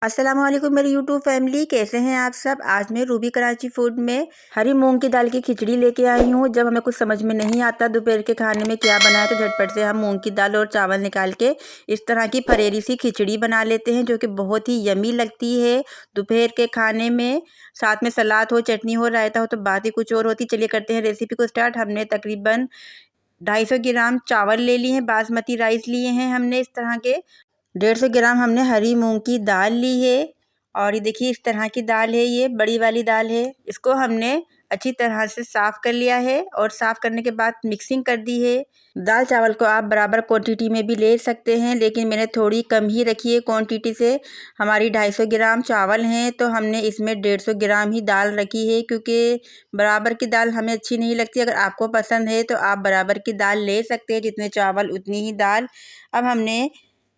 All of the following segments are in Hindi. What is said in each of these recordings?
अस्सलामुअलैकुम मेरी यूट्यूब फैमिली, कैसे हैं आप सब। आज मैं रूबी कराची फूड में हरी मूंग की दाल की खिचड़ी लेके आई हूँ। जब हमें कुछ समझ में नहीं आता दोपहर के खाने में क्या बनाए तो झटपट से हम मूंग की दाल और चावल निकाल के इस तरह की फरेरी सी खिचड़ी बना लेते हैं, जो कि बहुत ही यमी लगती है दोपहर के खाने में। साथ में सलाद हो, चटनी हो, रायता हो तो बात ही कुछ और होती। चलिए करते हैं रेसिपी को स्टार्ट। हमने तकरीबन 250 ग्राम चावल ले लिए हैं, बासमती राइस लिए हैं हमने इस तरह के। 150 ग्राम हमने हरी मूंग की दाल ली है और ये देखिए इस तरह की दाल है, ये बड़ी वाली दाल है। इसको हमने अच्छी तरह से साफ़ कर लिया है और साफ़ करने के बाद मिक्सिंग कर दी है। दाल चावल को आप बराबर क्वांटिटी में भी ले सकते हैं, लेकिन मैंने थोड़ी कम ही रखी है क्वांटिटी से। हमारी 250 ग्राम चावल हैं तो हमने इसमें 150 ग्राम ही दाल रखी है, क्योंकि बराबर की दाल हमें अच्छी नहीं लगती। अगर आपको पसंद है तो आप बराबर की दाल ले सकते हैं, जितने चावल उतनी ही दाल। अब हमने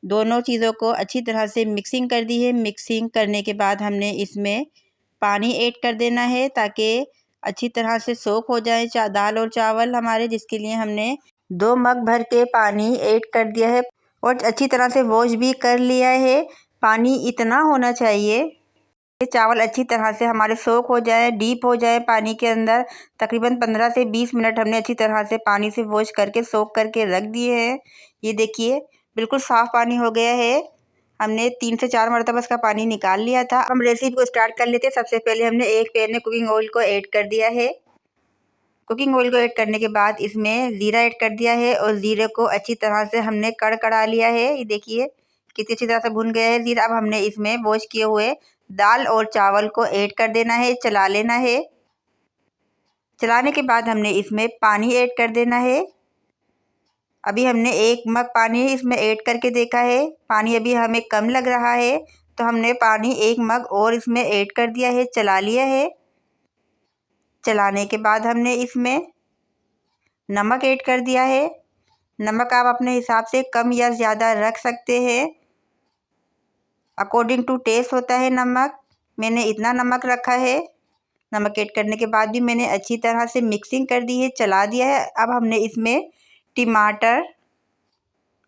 दोनों चीज़ों को अच्छी तरह से मिक्सिंग कर दी है। मिक्सिंग करने के बाद हमने इसमें पानी ऐड कर देना है ताकि अच्छी तरह से सोख हो जाए दाल और चावल हमारे, जिसके लिए हमने 2 मग भर के पानी ऐड कर दिया है और अच्छी तरह से वॉश भी कर लिया है। पानी इतना होना चाहिए कि चावल अच्छी तरह से हमारे सोख हो जाए, डीप हो जाए पानी के अंदर। तकरीबन 15 से 20 मिनट हमने अच्छी तरह से पानी से वॉश करके सोख करके रख दिए हैं। ये देखिए बिल्कुल साफ़ पानी हो गया है। हमने 3 से 4 मरतबा इसका पानी निकाल लिया था। हम रेसिपी को स्टार्ट कर लेते हैं। सबसे पहले हमने एक पैन में कुकिंग ऑयल को ऐड कर दिया है। कुकिंग ऑयल को ऐड करने के बाद इसमें ज़ीरा ऐड कर दिया है और ज़ीरे को अच्छी तरह से हमने कड़कड़ा लिया है। ये देखिए कितनी अच्छी तरह से भुन गया है ज़ीरा। अब हमने इसमें वॉश किए हुए दाल और चावल को ऐड कर देना है, चला लेना है। चलाने के बाद हमने इसमें पानी ऐड कर देना है। अभी हमने 1 मग पानी इसमें ऐड करके देखा है, पानी अभी हमें कम लग रहा है तो हमने पानी 1 मग और इसमें ऐड कर दिया है, चला लिया है। चलाने के बाद हमने इसमें नमक ऐड कर दिया है। नमक आप अपने हिसाब से कम या ज़्यादा रख सकते हैं, अकॉर्डिंग टू टेस्ट होता है नमक। मैंने इतना नमक रखा है। नमक ऐड करने के बाद भी मैंने अच्छी तरह से मिक्सिंग कर दी है, चला दिया है। अब हमने इसमें टमाटर,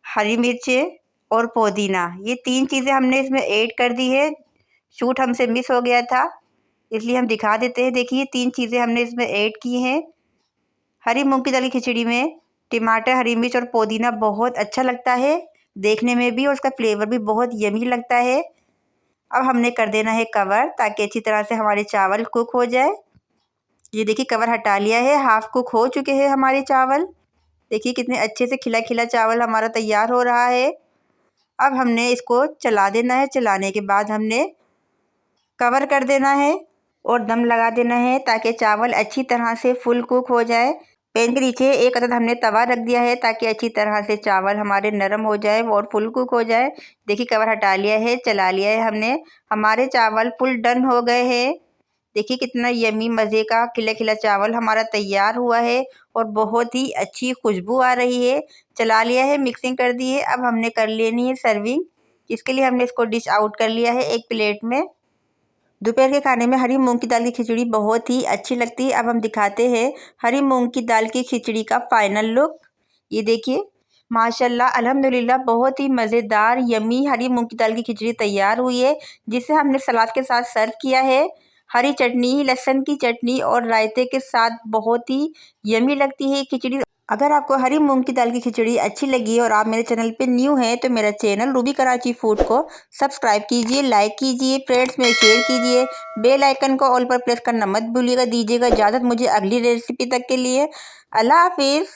हरी मिर्चें और पुदीना, ये 3 चीज़ें हमने इसमें ऐड कर दी है। शूट हमसे मिस हो गया था इसलिए हम दिखा देते हैं। देखिए 3 चीज़ें हमने इसमें ऐड की हैं। हरी मूंग की दाल की खिचड़ी में टमाटर, हरी मिर्च और पुदीना बहुत अच्छा लगता है देखने में भी, और उसका फ्लेवर भी बहुत यमी लगता है। अब हमने कर देना है कवर, ताकि अच्छी तरह से हमारे चावल कुक हो जाए। ये देखिए कवर हटा लिया है, हाफ़ कुक हो चुके हैं हमारे चावल। देखिए कितने अच्छे से खिला खिला चावल हमारा तैयार हो रहा है। अब हमने इसको चला देना है। चलाने के बाद हमने कवर कर देना है और दम लगा देना है ताकि चावल अच्छी तरह से फुल कुक हो जाए। पैन के नीचे एक अदद हमने तवा रख दिया है ताकि अच्छी तरह से चावल हमारे नरम हो जाए और फुल कुक हो जाए। देखिए कवर हटा लिया है, चला लिया है हमने। हमारे चावल फुल डन हो गए हैं। देखिए कितना यमी मज़े का खिला खिला चावल हमारा तैयार हुआ है और बहुत ही अच्छी खुशबू आ रही है। चला लिया है, मिक्सिंग कर दी है। अब हमने कर लेनी है सर्विंग। इसके लिए हमने इसको डिश आउट कर लिया है एक प्लेट में। दोपहर के खाने में हरी मूंग की दाल की खिचड़ी बहुत ही अच्छी लगती है। अब हम दिखाते हैं हरी मूंग की दाल की खिचड़ी का फाइनल लुक। ये देखिए माशाल्लाह अल्हम्दुलिल्लाह बहुत ही मज़ेदार यमी हरी मूंग की दाल की खिचड़ी तैयार हुई है, जिसे हमने सलाद के साथ सर्व किया है। हरी चटनी, लहसुन की चटनी और रायते के साथ बहुत ही यमी लगती है खिचड़ी। अगर आपको हरी मूंग की दाल की खिचड़ी अच्छी लगी और आप मेरे चैनल पे न्यू हैं तो मेरा चैनल रूबी कराची फूड को सब्सक्राइब कीजिए, लाइक कीजिए, फ्रेंड्स में शेयर कीजिए, बेल आइकन को ऑल पर प्रेस करना मत भूलिएगा। दीजिएगा इजाज़त मुझे अगली रेसिपी तक के लिए। अल्लाह हाफिज़।